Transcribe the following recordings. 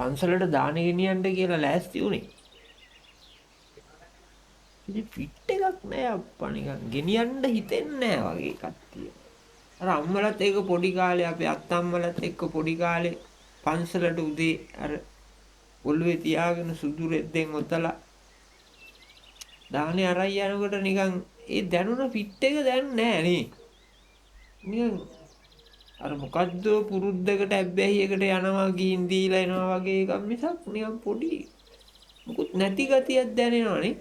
පන්සලට දාන ගෙනියන්න කියලා ලෑස්ති වුණේ. ඉතින් ෆිට් එකක් නෑ අප්පා නිකන් ගෙනියන්න හිතෙන්නේ නෑ වගේ කට්ටිය. අර අම්මලත් එක්ක පොඩි කාලේ අපේ අත්තම්මලත් එක්ක පොඩි කාලේ පන්සලට උදේ අර ඔළුවේ තියාගෙන සුදු රෙද්දෙන් ඔතලා දාහනේ අරයි යනකොට නිකන් ඒ දැනුණ ෆිට් එක දැන් නෑ නේ. නිකන් අර මොකද්ද පුරුද්දකට ඇබ්බැහියකට යනවා ගිහින් දීලා එනවා වගේ එකක් මිසක් නිකන් පොඩි මොකුත් නැති ගතියක් දැනෙනවනේ.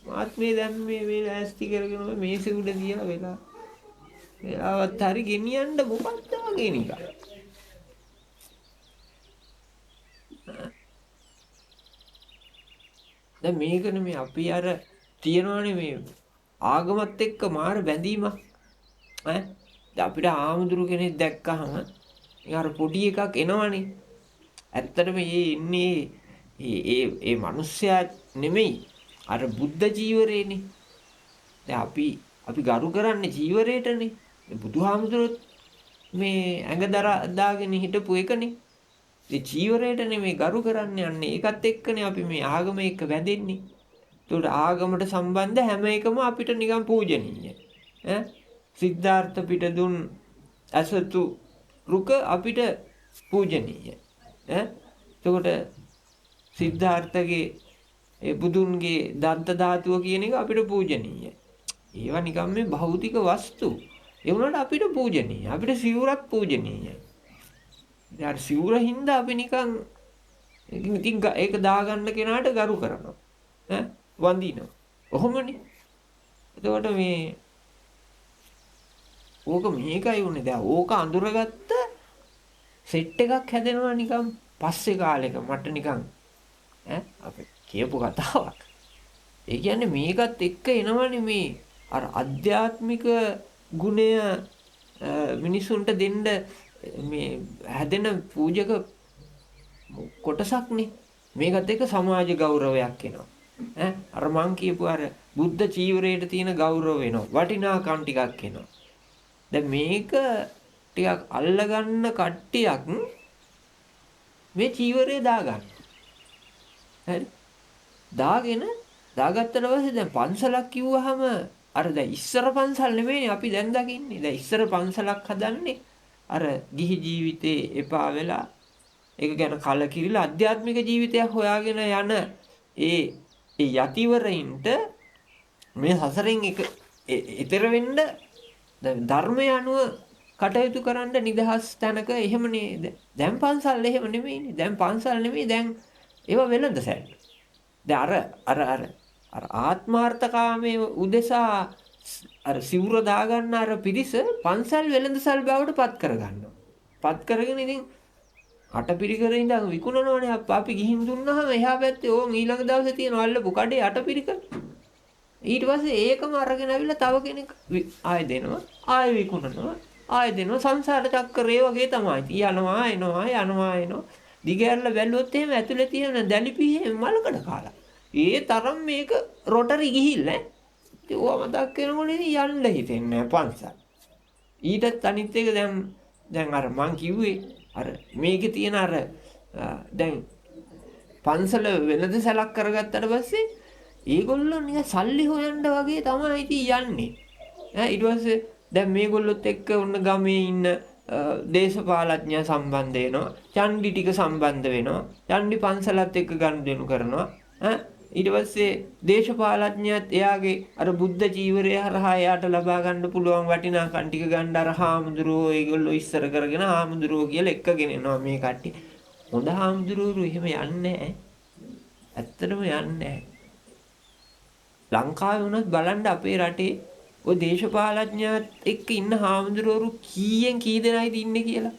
මාත් මේ දැන් මේ ලෑස්ති කරගෙන මේසෙ උඩ තියලා වෙලාවත් හරි ගෙනියන්න මොකක්ද වගේ නිකන්. දැන් මේකනේ මේ අපි අර තියනවානේ මේ ආගමත් එක්ක මාර බැඳීමක් ඈ. දැන් අපිට ආමුදුරු කෙනෙක් දැක්කහම අර පොඩි එකක් එනවනේ. ඇත්තටම මේ ඉන්නේ ඒ මිනිස්සයා නෙමෙයි අර බුද්ධ ජීවරේනේ. දැන් අපි ගරු කරන්නේ ජීවරේටනේ. බුදුහාමුදුරුවෝ මේ ඇඟ දාගෙන හිටපු එකනේ. ඒ ජීවරේටනේ මේ ගරු කරන්නේ. යන්නේ ඒකත් එක්කනේ අපි මේ ආගම එක්ක වැදෙන්නේ. ඒකට ආගමට සම්බන්ධ හැම එකම අපිට නිකන් පූජනීය. ඈ සිද්ධාර්ථ පිට දුන් අසතු රුක අපිට පූජනීය. ඈ එතකොට සිද්ධාර්ථගේ ඒ බුදුන්ගේ දන්ත ධාතුව කියන එක අපිට පූජනීය. ඒවා නිකන් මේ භෞතික වස්තු. ඒ වුණාට අපිට පූජනීය. අපිට සිවුරක් පූජනීය. ඉතින් සිවුර හින්දා අපි නිකන් ඉතින් ඒක දාගන්න කෙනාට ගරු කරනවා. ඈ වඳිනවා. ඔහොමනේ. එතකොට මේ ඕක මේකයි උනේ. දැන් ඕක අඳුරගත්ත සෙට් එකක් හැදෙනවා නිකන් පස්සේ කාලෙක මට නිකන් ඈ අපි කියපු කතාවක්. ඒ කියන්නේ මේකත් එක්ක එනවනේ මේ අර අධ්‍යාත්මික ගුණය මිනිසුන්ට දෙන්න මේ හැදෙන පූජක කොටසක්නේ. මේකත් එක්ක සමාජ ගෞරවයක් එනවා. ඈ අර මං කියපු අර බුද්ධ චීවරයට තියෙන ගෞරව වෙනවා. වටිනාකම් ටිකක් එනවා. දැන් මේක ටිකක් අල්ලගන්න කට්ටියක් මේ චීවරේ දාගන්න. හරි. දාගත්තට පස්සේ දැන් පන්සලක් කිව්වහම අර දැන් ඉස්සර පන්සල් නෙමෙයිනේ අපි දැන් දකින්නේ. දැන් ඉස්සර පන්සලක් හදන්නේ අර ගිහි ජීවිතේ එපා වෙලා ඒක ගැන කලකිරිලා ආධ්‍යාත්මික ජීවිතයක් හොයාගෙන යන ඒ යතිවරයින්ට මේ සසරෙන් ඈතර වෙන්න ධර්මය අනුව කටයුතු කරන්න නිදහස් තැනක එහෙම නේද? දැන් පන්සල් එහෙම නෙමෙයිනේ. දැන් පන්සල් නෙමෙයි දැන් ඒවා වෙනද සැර. දැන් අර ආත්මාර්ථකාමයේ උදෙසා අර සිවුර දාගන්න අර පිරිස පන්සල් වෙළඳසල් බවට පත් කරගන්නවා. පත් කරගෙන ඉතින් අටපිරිකරේ ඉඳන් විකුණනවනේ අපි ගිහින් දුන්නාම එහා පැත්තේ ඕන් ඊළඟ දවසේ තියෙන අල්ලපු කඩේ අටපිරිකර. ඊට පස්සේ ඒකම අරගෙන ආවිල්ලා තව කෙනෙක් ආයෙ දෙනවා. ආයෙ විකුණනවා. ආයෙ දෙනවා. සංසාර චක්‍රය වගේ තමයි. යනවා එනවා. දිගහැරලා බැලුවොත් එහෙම ඇතුලේ තියෙන දැලිපිහේ මලකඩ කාලා. ඒ තරම් මේක රොටරි ගිහිල්ලා ඉතින් ඕවා මතක් වෙනකොට යන්න හිතෙන්නේ නැහැ පන්සල්. ඊටත් අනිත් එක දැන් අර මං කිව්වේ අර මේකේ තියෙන අර දැන් පන්සල වෙනද සලක් කරගත්තට පස්සේ ඒගොල්ලෝ නිකන් සල්ලි හොයන්න වගේ තමයි ඉතින් යන්නේ. ඊට පස්සේ දැන් මේගොල්ලොත් එක්ක ඔන්න ගමේ ඉන්න දේශපාලඥයා සම්බන්ධ වෙනවා. චණ්ඩි ටික සම්බන්ධ වෙනවා. චණ්ඩි පන්සලත් එක්ක ගනුදෙනු කරනවා. ඊට පස්සේ දේශපාලඥයත් එයාගේ අර බුද්ධ ජීවරය හරහා එයාට ලබා ගන්න පුළුවන් වටිනාකම් ටික ගන්න අර හාමුදුරුවෝ ඒගොල්ලෝ ඉස්සර කරගෙන හාමුදුරුවෝ කියලා එක්කගෙන එනවා මේ කට්ටිය. හොඳ හාමුදුරුවෝ එහෙම යන්නේ නැහැ. ඇත්තටම යන්නේ නැහැ. ලංකාවේ වුණත් බලන්න අපේ රටේ ඔය දේශපාලඥයත් එක්ක ඉන්න හාමුදුරුවෝ කීයෙන් කී දෙනායිද ඉන්නේ කියලා.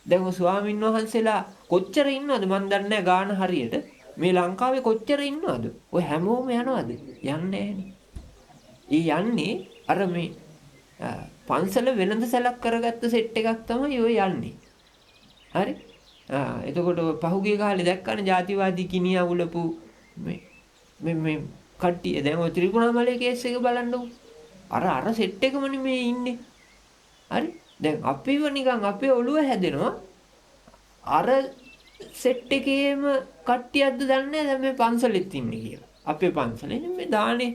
දැන් ඔය ස්වාමින් වහන්සේලා කොච්චර ඉන්නවද මන් දන්නේ නැහැ ගාන හරියට. මේ ලංකාවේ කොච්චර ඉන්නවද? ඔය හැමෝම යනවද? යන්නේ යන්නේ අර මේ පන්සල වෙළඳ සැලක් කරගත්ත සෙට් එකක් තමයි ඔය යන්නේ. හරි? එතකොට පහුගිය කාලේ දැක්කනේ ජාතිවාදී කිනියා උලපු මේ කට්ටිය දැන් ඔය ත්‍රිකුණාමලයේ කේස් එක බලන්නකො. අර සෙට් එකමනේ මේ ඉන්නේ. හරි? දැන් අපිව නිකන් අපේ ඔළුව හැදෙනවා. අර සෙට් එකේම කට්ටියක්ද දන්නේ දැන් මේ පන්සලෙත් ඉන්නේ කියලා. අපේ පන්සලේ මේ දානේ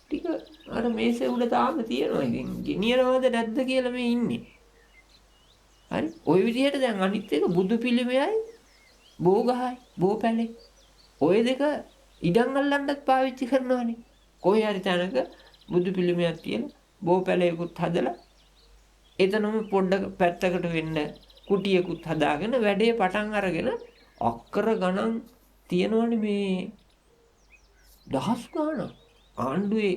ටික අර මේසේ උඩ තාම තියෙනවා. ඉතින් ගෙනියනවද නැද්ද කියලා මේ ඉන්නේ. හරි. ওই විදිහට දැන් අනිත් එක බුදු පිළිමයයි බෝගහයි බෝපැලේ. ওই දෙක ඉඩම් අල්ලන්නත් පාවිච්චි කරනවානේ. කොහේ හරි තැනක බුදු පිළිමයක් තියලා බෝපැලේකුත් හදලා එතනම පොඩ්ඩක් පැත්තකට වෙන්න කුටියකුත් හදාගෙන වැඩේ පටන් අරගෙන අක්කර ගණන් තියනවනේ මේ දහස් ගාණක් ආණ්ඩුවේ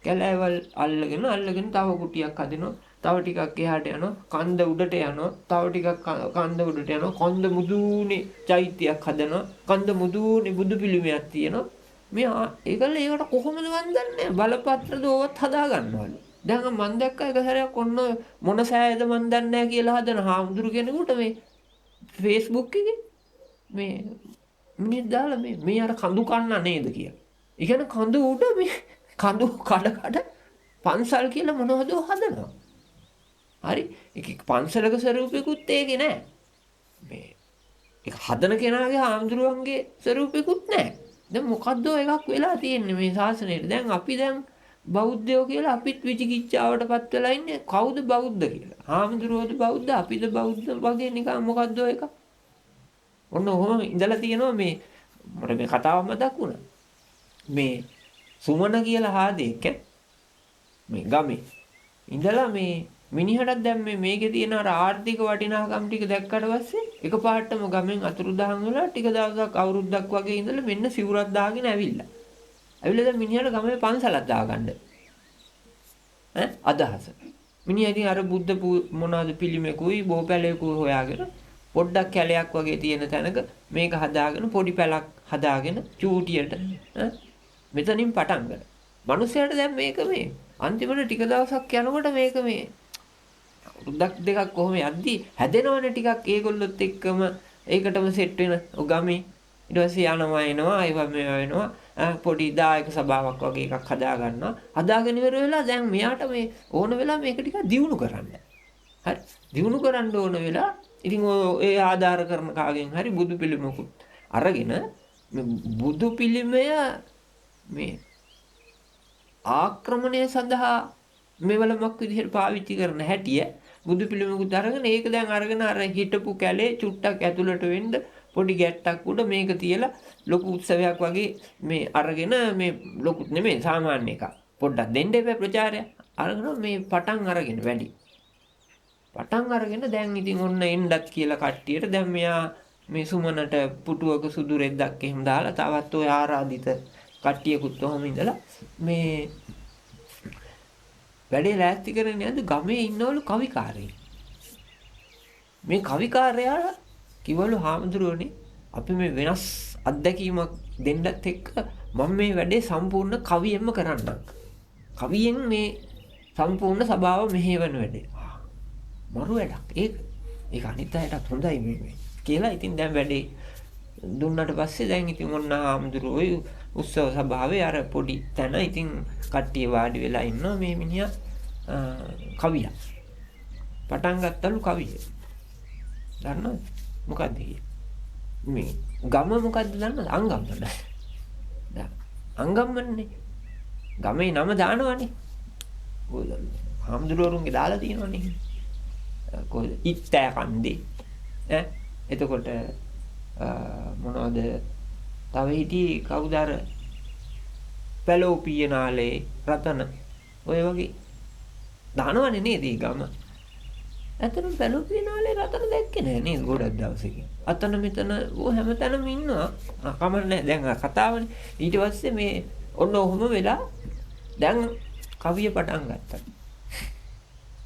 කැලෑවල් අල්ලගෙන තව කුටියක් හදනවා, තව ටිකක් එහාට යනවා, කන්ද උඩට යනවා, තව ටිකක් කන්ද උඩට යනවා, කන්ද මුදුනේ චෛත්‍යයක් හදනවා, කන්ද මුදුනේ බුදු පිළිමයක් තියෙනවා. මේ ඒකල ඒකට කොහොමද වන්දන්නේ? බලපත්‍රද ඕවත් හදා ගන්නවලු. දැන් මම දැක්ක එක සැරයක් ඔන්න මොන සෑයද මන් දන්නේ නැහැ කියලා හදන හාමුදුරු කෙනෙකුට මේ Facebook එකේ මේ මිනිත් දාලා මේ අර කඳු කන්න නේද කියලා. ඒ කියන්නේ කඳු උඩ මේ කඳු කඩ පන්සල් කියලා මොනවද හදනවා. හරි. ඒක පන්සලක ස්වරූපෙකුත් ඒකේ නෑ. මේ ඒක හදන කෙනාගේ හාමුදුරුවන්ගේ ස්වරූපෙකුත් නෑ. දැන් මොකද්ද එකක් වෙලා තියෙන්නේ මේ ශාසනයේ. දැන් අපි දැන් බෞද්ධයෝ කියලා අපිත් විචිකිච්ඡාවටපත් වෙලා ඉන්නේ. කවුද බෞද්ධ කියලා? හාමුදුරුවෝද බෞද්ධ? අපිද බෞද්ධ වගේ නිකන් මොකද්ද එක? ඔන්න ඔහොම ඉඳලා තියෙනවා මේ මට මේ කතාව මතක් වුණා. මේ සුමන කියලා හාදෙක් මේ ගමේ ඉඳලා මේ මිනිහටත් දැන් මේකේ තියෙන අර ආර්ථික වටිනාකම් ටික දැක්කට පස්සේ එකපාරටම ගමෙන් අතුරුදහන් වෙලා ටික දවසක් අවුරුද්දක් වගේ ඉඳලා මෙන්න සිවුරක් දාගෙන ඇවිල්ලා. ඇවිල්ලා දැන් මිනිහට ගමේ පන්සලක් දාගන්න. අදහස. මිනිහා ඉතින් අර බුද්ධ මොනවාද පිළිමෙකුයි බෝපැලේකුයි හොයාගෙන පොඩ්ඩක් කැලයක් වගේ තියෙන තැනක මේක හදාගෙන පොඩි පැලක් හදාගෙන චූටියට මෙතනින් පටන් ගන්න. මිනිස්සයාට දැන් මේක මේ අන්තිමට ටික දවසක් යනකොට මේක මේ උද්දක් දෙකක් කොහොම යද්දි හැදෙනවනේ ටිකක් ඒගොල්ලොත් එක්කම ඒකටම සෙට් වෙන ගමේ ඊට පස්සේ යනවා එනවා ඒවා මේවා වෙනවා පොඩි දායක සභාවක් වගේ එකක් හදා ගන්නවා. හදාගෙන ඉවර වෙලා දැන් මෙයාට මේ ඕන වෙලා මේක ටිකක් දියුණු කරන්න. හරි. දියුණු කරන්න ඕන වෙලා ඉතින් ඒ ආධාර කරන කාගෙන් හරි බුදු පිළිමකුත් අරගෙන මේ බුදු පිළිමය මේ ආක්‍රමණය සඳහා මෙවලමක් විදිහට පාවිච්චි කරන හැටිය බුදු පිළිමකුත් අරගෙන ඒක දැන් අරගෙන අර හිටපු කැලේ චුට්ටක් ඇතුළට වෙන්න පොඩි ගැට්ටක් උඩ මේක තියලා ලොකු උත්සවයක් වගේ මේ අරගෙන මේ ලොකුත් නෙමෙයි සාමාන්‍ය එකක් පොඩ්ඩක් දෙන්න එපා ප්‍රචාරය අරගෙන මේ පටන් අරගෙන වැඩි පටන් අරගෙන දැන් ඉතින් ඔන්න එන්නත් කියලා කට්ටියට දැන් මෙයා මේ සුමනට පුටුවක සුදු රෙද්දක් එහෙම දාලා තවත් ඔය ආරාධිත කට්ටියකුත් ඔහොම ඉඳලා මේ වැඩේ ලෑස්ති කරගෙන යද්දි ගමේ ඉන්නවලු කවිකාරයෙක්. මේ කවිකාරයා කිව්වලු හාමුදුරුවනේ අපි මේ වෙනස් අත්දැකීමක් දෙන්නත් එක්ක මම මේ වැඩේ සම්පූර්ණ කවියෙන්ම කරන්නම්. කවියෙන් මේ සම්පූර්ණ සභාව මෙහෙවන වැඩේ. මරු වැඩක්. ඒක අනිත් අයටත් හොඳයි මේ කියලා ඉතින් දැන් වැඩේ දුන්නට පස්සේ දැන් ඉතින් ඔන්න හාමුදුරුවෝ උත්සව සභාවේ අර පොඩි තැන ඉතින් කට්ටිය වාඩි වෙලා ඉන්නවා මේ මිනිහා කවියා. පටන් ගත්තලු කවිය. දන්නවද? මොකද්ද මේ ගම මොකද්ද දන්නවද? අංගම්මන. අංගම්මන්නේ. ගමේ නම දානවනේ. හාමුදුරුවරුන්ගේ දාලා තියෙනවනේ. කොහොද? ඉත්තෑ කන්දේ. එතකොට මොනවද තව හිටියේ කවුද අර පැලෝපියනාලේ රතන ඔය වගේ දානවනේ නේද මේ ගම. ඇත්තටම පැලෝපියනාලේ රතන දැක්කේ නෑ නේද ගොඩක් දවසකින්. අතන මෙතන ඕ හැමතැනම ඉන්නවා. කමන්නේ දැන් කතාවනේ. ඊට පස්සේ මේ ඔන්න ඔහොම වෙලා දැන් කවිය පටන් ගත්තා.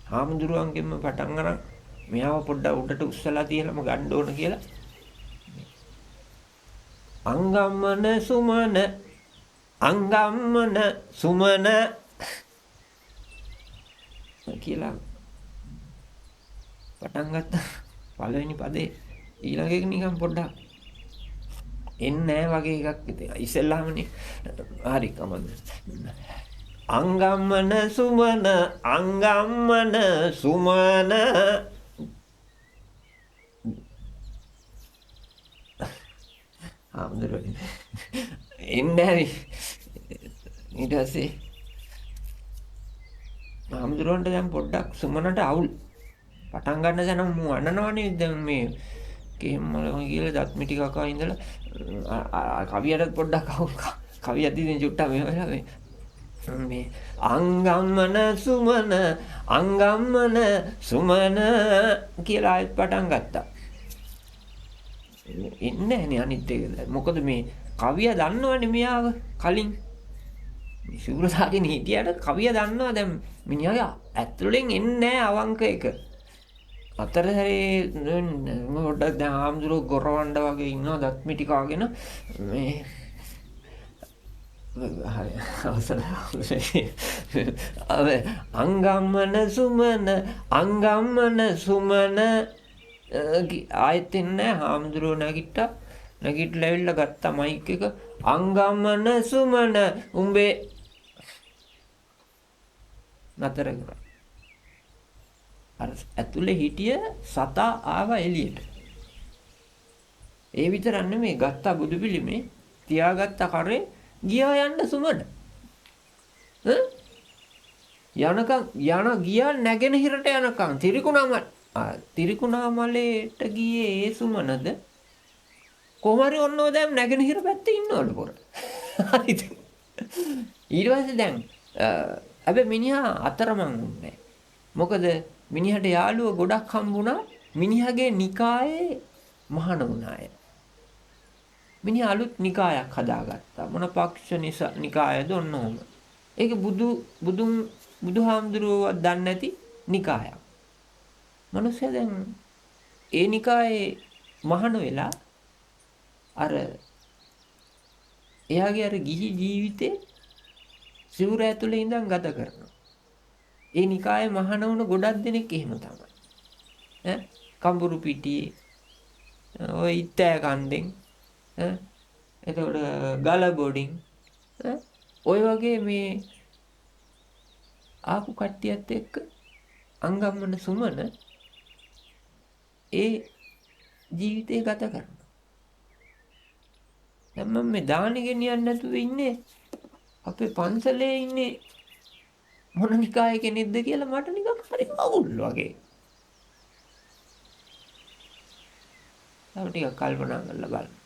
හාමුදුරුවන්ගෙන්ම පටන් අරන් මෙයාව පොඩ්ඩක් උඩට උස්සලා තියලාම ගන්න ඕන කියලා අංගම්මන සුමන කියලා පටන් ගත්තා. පළවෙනි පදේ ඊළඟ එක නිකන් පොඩ්ඩක් එන්නේ නැහැ වගේ එකක් ඉතින් ඉස්සෙල්ලාමනේ හරි කමන්න. අංගම්මන සුමන හාමුදුරුවනේ එන්නේ නැහැ ඊට පස්සේ හාමුදුරුවන්ට දැන් පොඩ්ඩක් සුමනට අවුල් පටන් ගන්න දැන මු අඬනවනේ දැන් මේ කේමල කියලා දත් මිටි කකා ඉඳලා කවියට පොඩ්ඩක් අවුල් කවිය දින චුට්ටා මේ වෙලා මේ අංගම්මන සුමන අංගම්මන සුමන කියලා ආයෙත් පටන් ගත්තා. ඉන්නේ නැහනේ අනිත් එක. මොකද මේ කවිය දන්නවනේ මෙයාව කලින්. මේ සූරසාගෙන හිටියට කවිය දන්නවා දැන් මිනිහාගේ ඇතුළෙන් එන්නේ නැහැ අවංක එක. අතර හැරේ පොඩ්ඩක් දැන් ආම්දුරෝ ගොරවණ්ඩ වගේ ඉන්නවා දත් මිටි කාගෙන මේ අංගම්මන සුමන අංගම්මන සුමන ආයෙත් එන්නේ හාමුදුරුවෝ නැගිටලා ඇවිල්ලා ගත්තා මයික් එක අංගම්මන සුමන උඹේ නතර කරා. අර ඇතුලේ හිටිය සතා ආවා එළියට. ඒ විතරක් නෙමෙයි ගත්තා බුදු පිළිමේ තියාගත්ත කරේ ගියා යන්න සුමන. ගියා නැගෙනහිරට යනකම් තිරිකුණාමලේට ගියේ ඒ සුමනද කොහමරි ඔන්නෝ දැන් නැගෙනහිර පැත්තේ ඉන්නවලු පොර. හරිද? ඊට පස්සේ දැන් හැබැයි මිනිහා අතරමං වුණේ. මොකද මිනිහට යාළුවෝ ගොඩක් හම්බුණා මිනිහගේ නිකායේ මහාන වුණාය. මිනිහා අලුත් නිකායක් හදාගත්තා. මොන පක්ෂ නිකායද ඔන්නෝම. ඒක බුදුහාමුදුරුවෝ දන්නේ නැති නිකායක්. මිනිස්සු දැන් ඒ නිකායේ මහාන වෙලා අර එයාගේ අර ගිහි ජීවිතේ සිවුර ඇතුලේ ඉඳන් ගත කරනවා. ඒ නිකායේ මහාන වුණ ගොඩක් දෙනෙක් එහෙම තමයි. කම්බුරු පිටියේ ඔය ඉත්තෑ කන්දෙන් එතකොට ගල බොඩින් ඔය වගේ මේ ආපු කට්ටියත් එක්ක අංගම්මන සුමන ඒ ජීවිතේ ගත කරනවා. දැන් මම මේ දානි ගෙනියන්න නැතුව ඉන්නේ අපේ පන්සලේ ඉන්නේ මොන නිකායේ කෙනෙක්ද කියලා මට නිකන් හරි අවුල් වගේ. තව ටිකක් කල්පනා කරලා බලන්න.